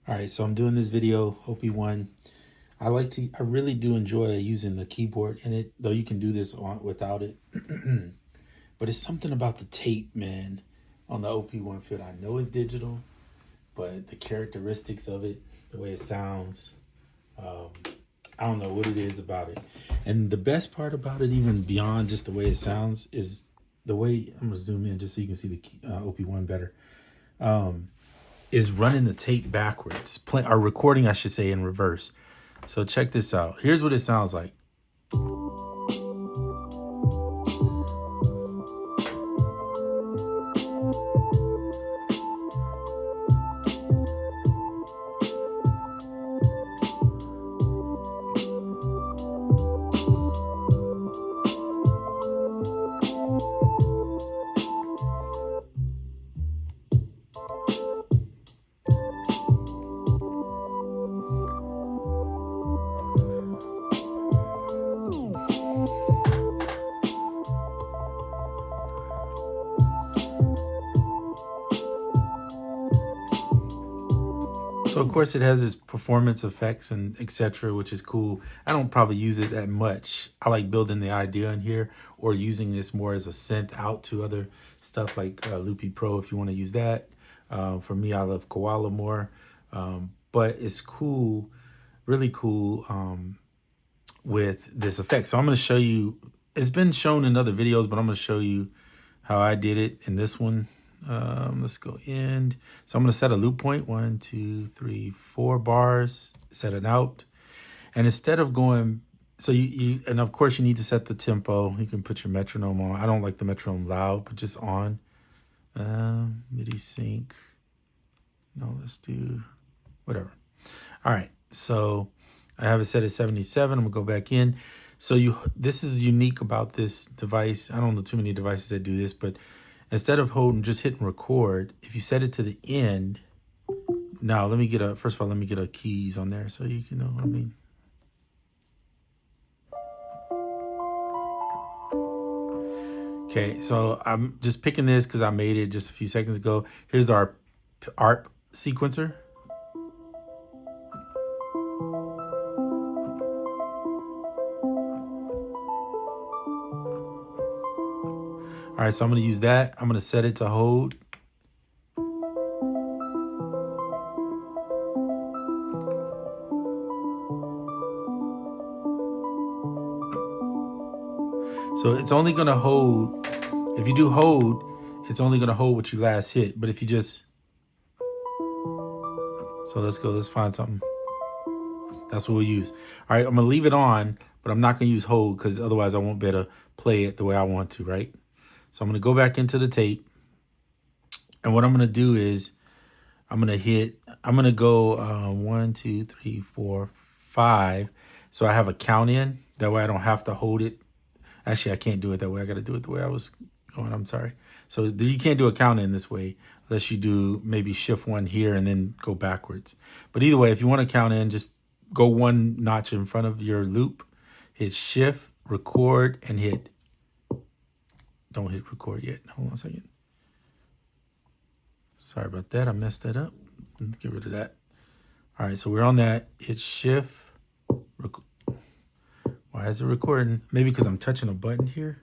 All right, so I'm doing this video, OP-1. I really do enjoy using the keyboard in it, though you can do this without it. But it's something about the tape, man, on the OP-1 field. I know it's digital, but the characteristics of it, the way it sounds, I don't know what it is about it. And the best part about it, even beyond just the way it sounds, is the way, I'm gonna zoom in just so you can see the OP-1 better. Is running the tape backwards, or recording, I should say, in reverse. So check this out. Here's what it sounds like. So of course it has its performance effects and etc., which is cool. I don't probably use it that much. I like building the idea in here or using this more as a synth out to other stuff like Loopy Pro if you want to use that. For me, I love Koala more. But it's cool, really cool with this effect. So I'm going to show you, it's been shown in other videos, but I'm going to show you how I did it in this one. Let's go end. So I'm going to set a loop point, 1, 2, 3, 4 bars, set it out. And instead of going, so and of course you need to set the tempo. You can put your metronome on. I don't like the metronome loud, but just on. MIDI sync. No, let's do whatever. All right. So I have it set at 77. I'm gonna go back in. So this is unique about this device. I don't know too many devices that do this, but instead of just hitting record, if you set it to the end, now first of all, let me get a keys on there so you can know what I mean. Okay, so I'm just picking this because I made it just a few seconds ago. Here's our ARP sequencer. All right, so I'm going to use that. I'm going to set it to hold. So it's only going to hold. If you do hold, it's only going to hold what you last hit. But if you just. So let's find something. That's what we'll use. All right, I'm going to leave it on, but I'm not going to use hold because otherwise I won't be able to play it the way I want to, right? So I'm going to go back into the tape. And what I'm going to do is I'm going to go 1, 2, 3, 4, 5. So I have a count in. That way I don't have to hold it. Actually, I can't do it that way. I got to do it the way I was going. I'm sorry. So you can't do a count in this way unless you do maybe shift 1 here and then go backwards. But either way, if you want to count in, just go 1 notch in front of your loop, hit shift, record, and hit. Don't hit record yet. Hold on a second. Sorry about that. I messed that up. Let's get rid of that. All right, so we're on that. Hit shift. Why is it recording? Maybe because I'm touching a button here.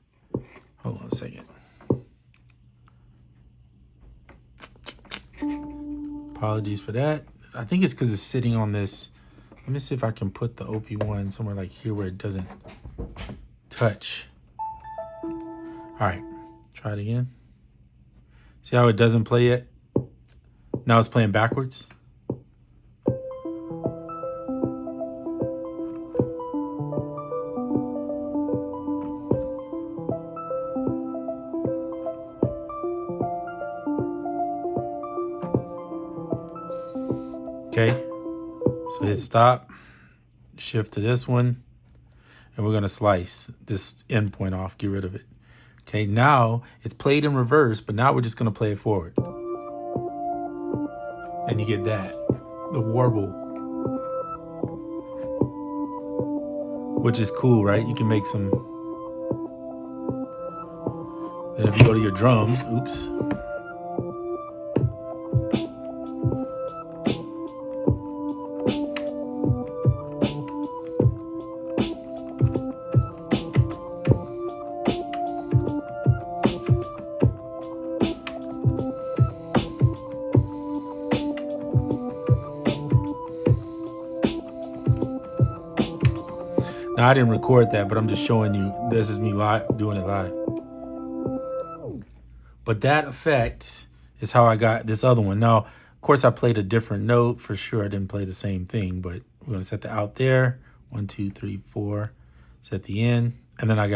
Hold on a second. Apologies for that. I think it's because it's sitting on this. Let me see if I can put the OP-1 somewhere like here where it doesn't touch. All right, try it again. See how it doesn't play yet? Now it's playing backwards. Okay, so hit stop, shift to this one, and we're gonna slice this endpoint off, get rid of it. Okay, now it's played in reverse, but now we're just gonna play it forward. And you get that, the warble, which is cool, right? You can make some. Then if you go to your drums, oops. Now I didn't record that, but I'm just showing you. This is me live doing it live. But that effect is how I got this other one. Now, of course, I played a different note for sure. I didn't play the same thing, but we're gonna set the out there. 1, 2, 3, 4. Set the in, and then I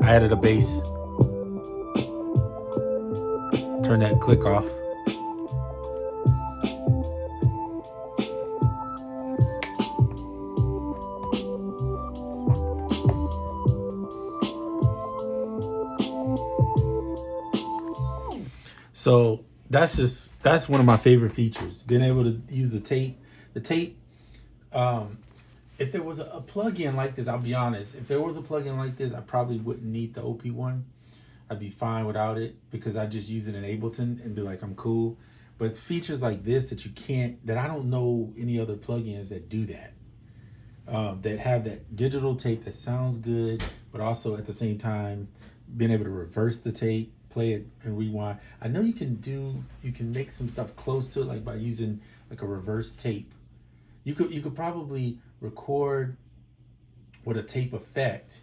added a bass. Turn that click off. So that's one of my favorite features. Being able to use the tape. The tape, if there was a plugin like this, I'll be honest, if there was a plugin like this, I probably wouldn't need the OP-1. I'd be fine without it because I just use it in Ableton and be like, I'm cool. But it's features like this that I don't know any other plugins that do that. That have that digital tape that sounds good, but also at the same time, being able to reverse the tape, play it and rewind. I know you can make some stuff close to it, like by using like a reverse tape. You could probably record with a tape effect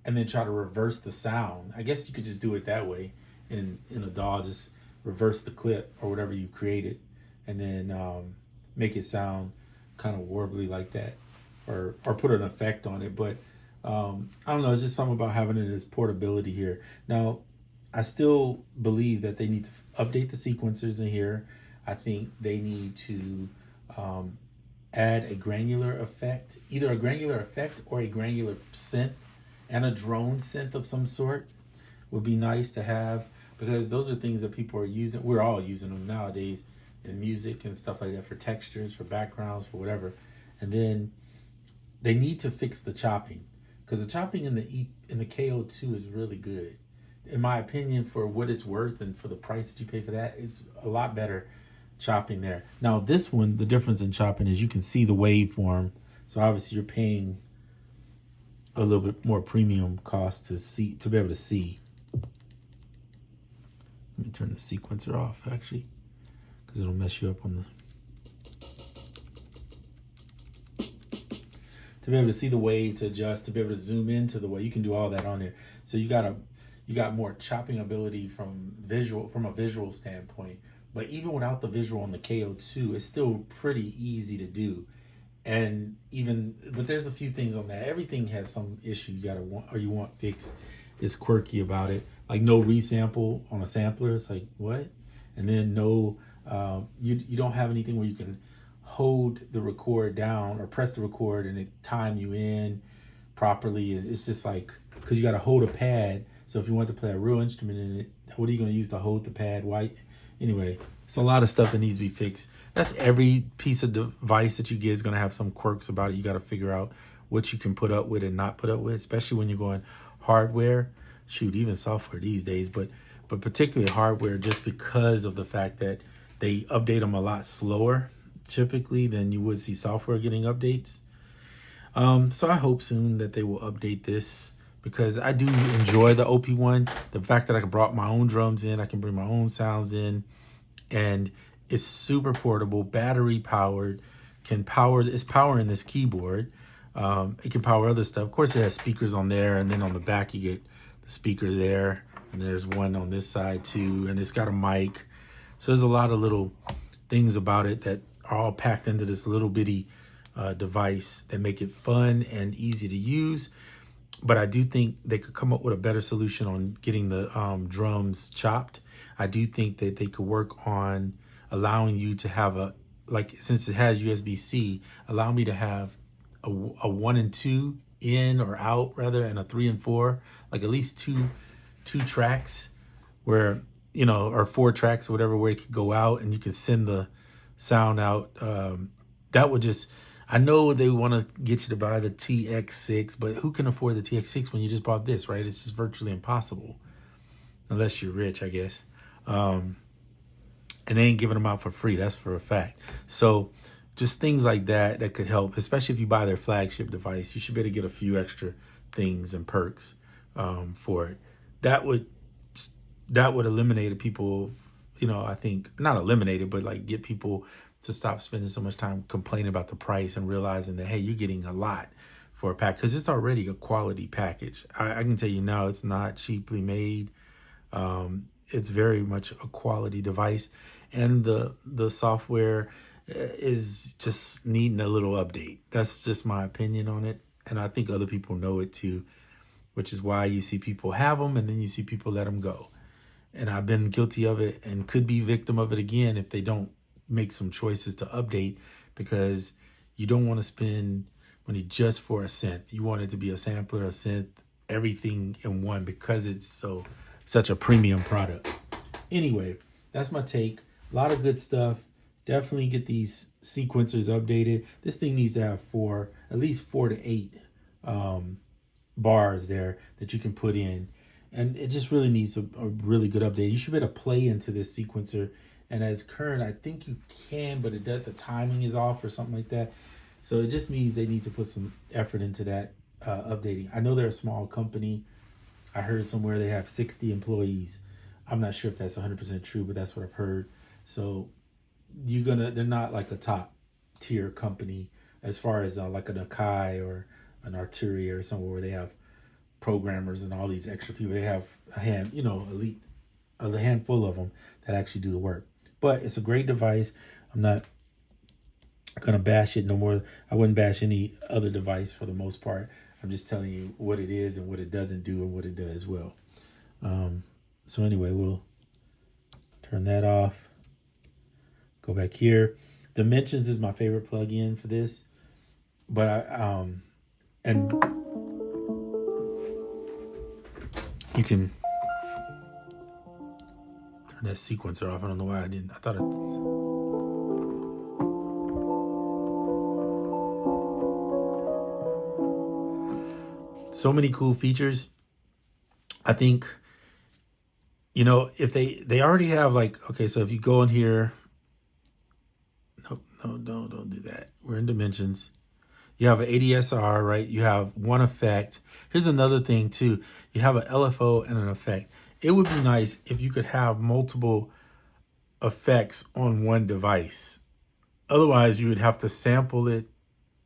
and then try to reverse the sound. I guess you could just do it that way in a DAW, just reverse the clip or whatever you created and then make it sound kind of warbly like that, or put an effect on it. But I don't know, it's just something about having it as portability here. Now, I still believe that they need to update the sequencers in here. I think they need to add a granular effect, either a granular effect or a granular synth, and a drone synth of some sort would be nice to have, because those are things that people are using. We're all using them nowadays in music and stuff like that, for textures, for backgrounds, for whatever. And then they need to fix the chopping, because the chopping in the KO2 is really good. In my opinion, for what it's worth and for the price that you pay for that, it's a lot better chopping there. Now this one, the difference in chopping is you can see the waveform. So obviously you're paying a little bit more premium cost to be able to see. Let me turn the sequencer off actually, because it'll mess you up on to be able to see the wave, to adjust, to be able to zoom into the wave. You can do all that on there. So you got more chopping ability from a visual standpoint. But even without the visual on the KO2, it's still pretty easy to do. But there's a few things on that. Everything has some issue you want fixed. Is quirky about it. Like no resample on a sampler. It's like, what? And then no, you don't have anything where you can hold the record down or press the record and it time you in properly. It's just like, because you got to hold a pad. So if you want to play a real instrument in it, what are you going to use to hold the pad? Why? Anyway, it's a lot of stuff that needs to be fixed. That's every piece of device that you get is going to have some quirks about it. You got to figure out what you can put up with and not put up with, especially when you're going hardware. Shoot, even software these days, but particularly hardware, just because of the fact that they update them a lot slower typically than you would see software getting updates. So I hope soon that they will update this, because I do enjoy the OP-1. The fact that I can brought my own drums in, I can bring my own sounds in, and it's super portable, battery powered, it's powering this keyboard. It can power other stuff. Of course, it has speakers on there, and then on the back you get the speakers there, and there's one on this side too, and it's got a mic. So there's a lot of little things about it that are all packed into this little bitty device that make it fun and easy to use. But I do think they could come up with a better solution on getting the drums chopped. I do think that they could work on allowing you to have since it has USB-C, allow me to have a 1 and 2 in or out rather, and a 3 and 4, like at least two tracks where, or 4 tracks or whatever, where it could go out and you can send the sound out. That would just, I know they want to get you to buy the TX6, but who can afford the TX6 when you just bought this, right? It's just virtually impossible unless you're rich, I guess. And they ain't giving them out for free. That's for a fact. So just things like that could help, especially if you buy their flagship device. You should be able to get a few extra things and perks for it. That would eliminate people I think not eliminate it, but like get people to stop spending so much time complaining about the price and realizing that, hey, you're getting a lot for a pack because it's already a quality package. I can tell you now, it's not cheaply made. It's very much a quality device, and the software is just needing a little update. That's just my opinion on it, and I think other people know it too, which is why you see people have them and then you see people let them go. And I've been guilty of it and could be victim of it again if they don't make some choices to update, because you don't want to spend money just for a synth. You want it to be a sampler, a synth, everything in one, because it's such a premium product. Anyway, that's my take. A lot of good stuff. Definitely get these sequencers updated. This thing needs to have at least 4 to 8 bars there that you can put in. And it just really needs a really good update. You should be able to play into this sequencer. And as current, I think you can, but the timing is off or something like that. So it just means they need to put some effort into that updating. I know they're a small company. I heard somewhere they have 60 employees. I'm not sure if that's 100% true, but that's what I've heard. So they're not like a top tier company as far as like an Akai or an Arturia or somewhere where they have programmers and all these extra people. They have a handful of them that actually do the work. But it's a great device. I'm not gonna bash it no more. I wouldn't bash any other device for the most part. I'm just telling you what it is and what it doesn't do and what it does well. So anyway, we'll turn that off. Go back here. Dimensions is my favorite plugin for this, but and you can turn that sequencer off. I don't know why I didn't. I thought it. So many cool features. I think, if they already have okay, so if you go in here, no, don't do that. We're in dimensions. You have an ADSR, right? You have one effect. Here's another thing too. You have an LFO and an effect. It would be nice if you could have multiple effects on one device. Otherwise, you would have to sample it,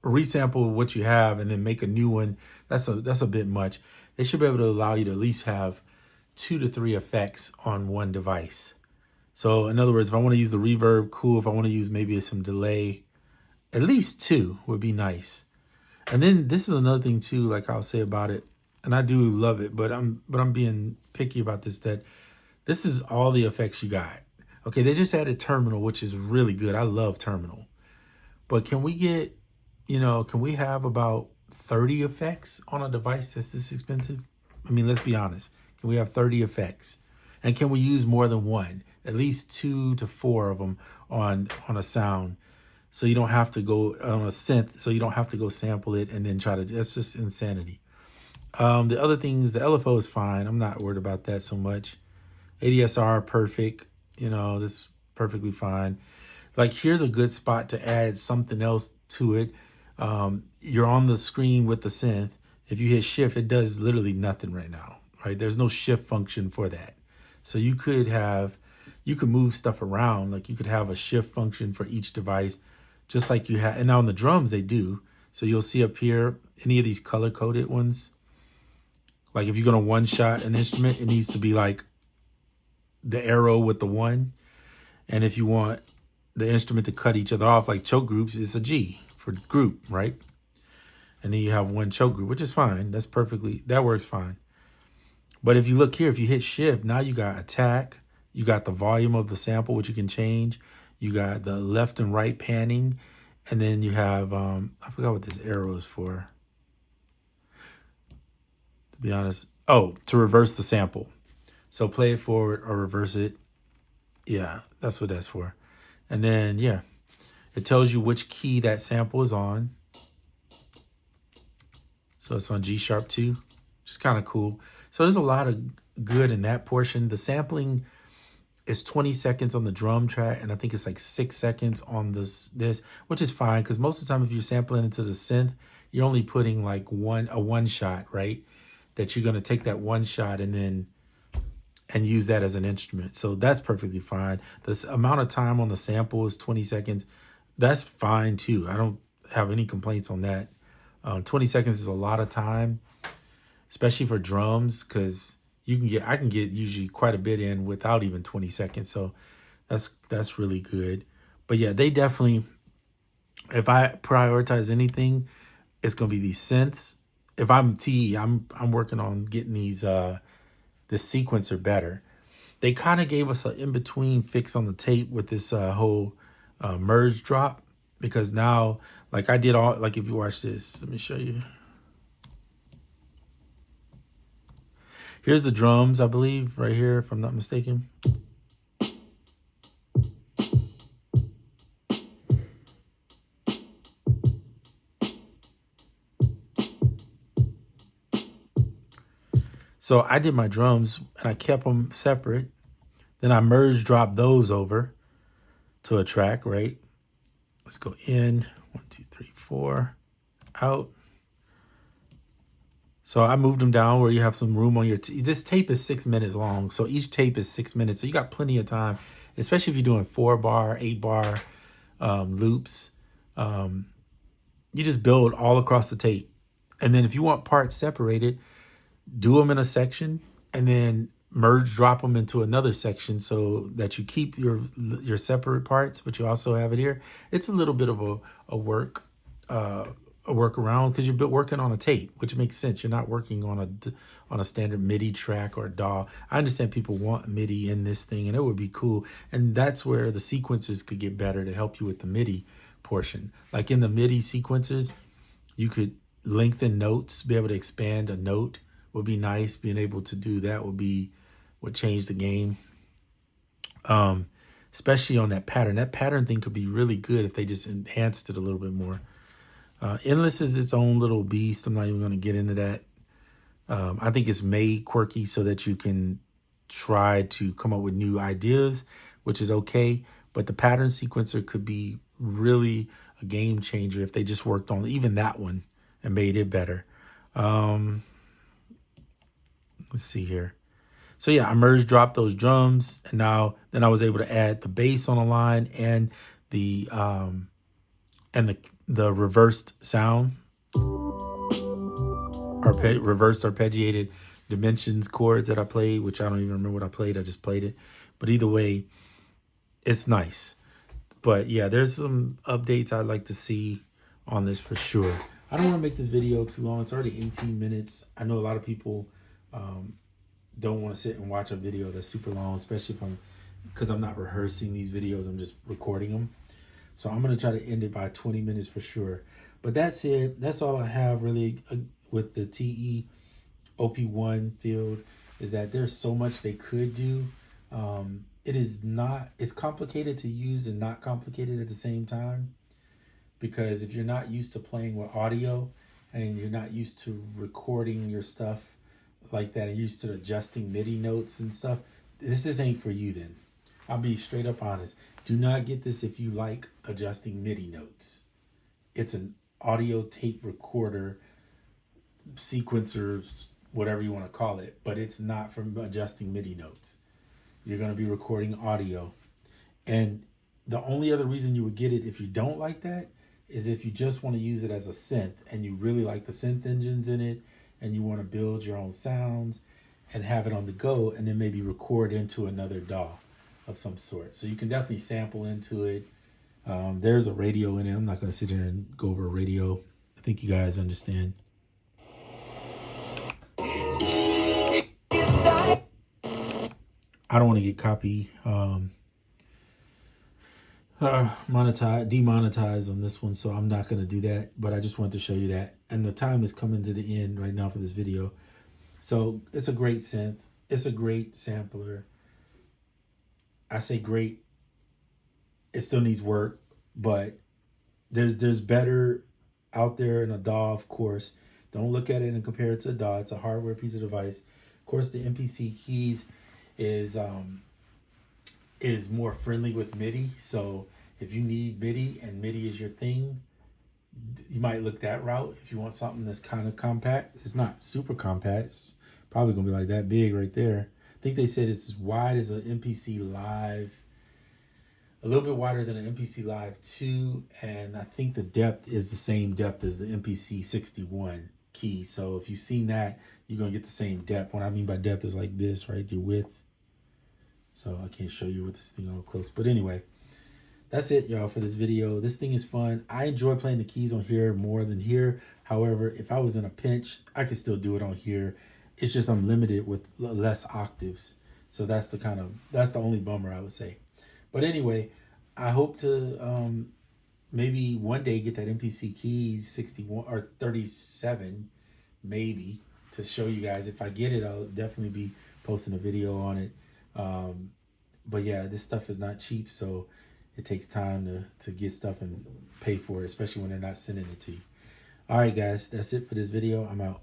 resample what you have, and then make a new one. That's a bit much. They should be able to allow you to at least have 2 to 3 effects on one device. So in other words, if I want to use the reverb, cool. If I want to use maybe some delay, at least 2 would be nice. And then this is another thing too, like I'll say about it, and I do love it, but I'm being picky about this, that this is all the effects you got. Okay, they just added terminal, which is really good. I love terminal. But can we get, can we have about 30 effects on a device that's this expensive? I mean, let's be honest. Can we have 30 effects? And can we use more than one? At least 2 to 4 of them on a sound. So you don't have to go on a synth. So you don't have to go sample it and then try to, that's just insanity. The other things, the LFO is fine. I'm not worried about that so much. ADSR, perfect. This is perfectly fine. Like, here's a good spot to add something else to it. You're on the screen with the synth. If you hit shift, it does literally nothing right now, right? There's no shift function for that. So you could move stuff around. Like, you could have a shift function for each device, just like you have. And now on the drums, they do. So you'll see up here, any of these color coded ones. Like if you're going to one shot an instrument, it needs to be like the arrow with the 1. And if you want the instrument to cut each other off, like choke groups, it's a G for group, right? And then you have one choke group, which is fine. That works fine. But if you look here, if you hit shift, now you got attack, you got the volume of the sample, which you can change. You got the left and right panning. And then you have, I forgot what this arrow is for. To be honest. Oh, to reverse the sample. So play it forward or reverse it. Yeah, that's what that's for. And then, yeah, it tells you which key that sample is on. So it's on G sharp 2, which is kind of cool. So there's a lot of good in that portion. The sampling is 20 seconds on the drum track, and I think it's like 6 seconds on this, which is fine, because most of the time if you're sampling into the synth, you're only putting like a one shot, right? That you're going to take that one shot and then and use that as an instrument. So that's perfectly fine. This amount of time on the sample is 20 seconds. That's fine too. I don't have any complaints on that. 20 seconds is a lot of time, especially for drums, because I can get usually quite a bit in without even 20 seconds. So that's really good. But yeah, they definitely, if I prioritize anything, it's gonna be these synths. If I'm TE, I'm working on getting these this sequencer better. They kind of gave us an in-between fix on the tape with this whole merge drop, because now, like I did all, like if you watch this, let me show you. Here's the drums, I believe, right here, if I'm not mistaken. So I did my drums and I kept them separate. Then I merge dropped those over to a track, right? Let's go in, 1, 2, 3, 4, out. So I moved them down where you have some room on your, this tape is 6 minutes long. So each tape is 6 minutes. So you got plenty of time, especially if you're doing 4-bar, 8-bar loops. You just build all across the tape. And then if you want parts separated, do them in a section and then merge drop them into another section so that you keep your separate parts, but you also have it here. It's a little bit of a workaround because you're working on a tape, which makes sense. You're not working on a standard MIDI track or a DAW. I understand people want MIDI in this thing, and it would be cool. And that's where the sequencers could get better to help you with the MIDI portion. Like in the MIDI sequencers, you could lengthen notes, be able to expand a note would be nice. Being able to do that would change the game. Especially on that pattern. That pattern thing could be really good if they just enhanced it a little bit more. Endless is its own little beast. I'm not even going to get into that. I think it's made quirky so that you can try to come up with new ideas, which is okay. But the pattern sequencer could be really a game changer if they just worked on even that one and made it better. Let's see here. So yeah, I merge dropped those drums, and then I was able to add the bass on the line and the reversed sound, reversed arpeggiated dimensions chords that I played, which I don't even remember what I played. I just played it. But either way, it's nice. But yeah, there's some updates I'd like to see on this for sure. I don't want to make this video too long. It's already 18 minutes. I know a lot of people don't want to sit and watch a video that's super long, especially because I'm not rehearsing these videos. I'm just recording them. So I'm going to try to end it by 20 minutes for sure. But that's it. That's all I have really with the TE OP-1 field, is that there's so much they could do. It's complicated to use and not complicated at the same time. Because if you're not used to playing with audio and you're not used to recording your stuff like that and used to adjusting MIDI notes and stuff, this ain't for you then. I'll be straight up honest. Do not get this if you like adjusting MIDI notes. It's an audio tape recorder, sequencer, whatever you want to call it, but it's not for adjusting MIDI notes. You're going to be recording audio. And the only other reason you would get it if you don't like that is if you just want to use it as a synth and you really like the synth engines in it and you want to build your own sounds and have it on the go and then maybe record into another DAW of some sort. So you can definitely sample into it. There's a radio in it. I'm not going to sit here and go over a radio. I think you guys understand. I don't want to get demonetized on this one, so I'm not going to do that, but I just wanted to show you that. And the time is coming to the end right now for this video. So it's a great synth. It's a great sampler. I say great. It still needs work, but there's better out there in a DAW, of course. Don't look at it and compare it to a DAW. It's a hardware piece of device. Of course, the MPC keys is more friendly with MIDI. So if you need MIDI and MIDI is your thing, you might look that route. If you want something that's kind of compact, it's not super compact. It's probably gonna be like that big right there. think they said it's as wide as an MPC Live, a little bit wider than an MPC Live 2, and I think the depth is the same depth as the MPC 61 key. So if you've seen that, you're going to get the same depth. What I mean by depth is like this, right? Your width. So I can't show you with this thing all close. But anyway, that's it, y'all, for this video. This thing is fun. I enjoy playing the keys on here more than here. However, if I was in a pinch, I could still do it on here. It's just I'm limited with less octaves. So that's the only bummer, I would say. But anyway, I hope to maybe one day get that MPC keys 61 or 37, maybe, to show you guys. If I get it, I'll definitely be posting a video on it. But yeah, this stuff is not cheap, so it takes time to get stuff and pay for it, especially when they're not sending it to you. All right, guys, that's it for this video. I'm out.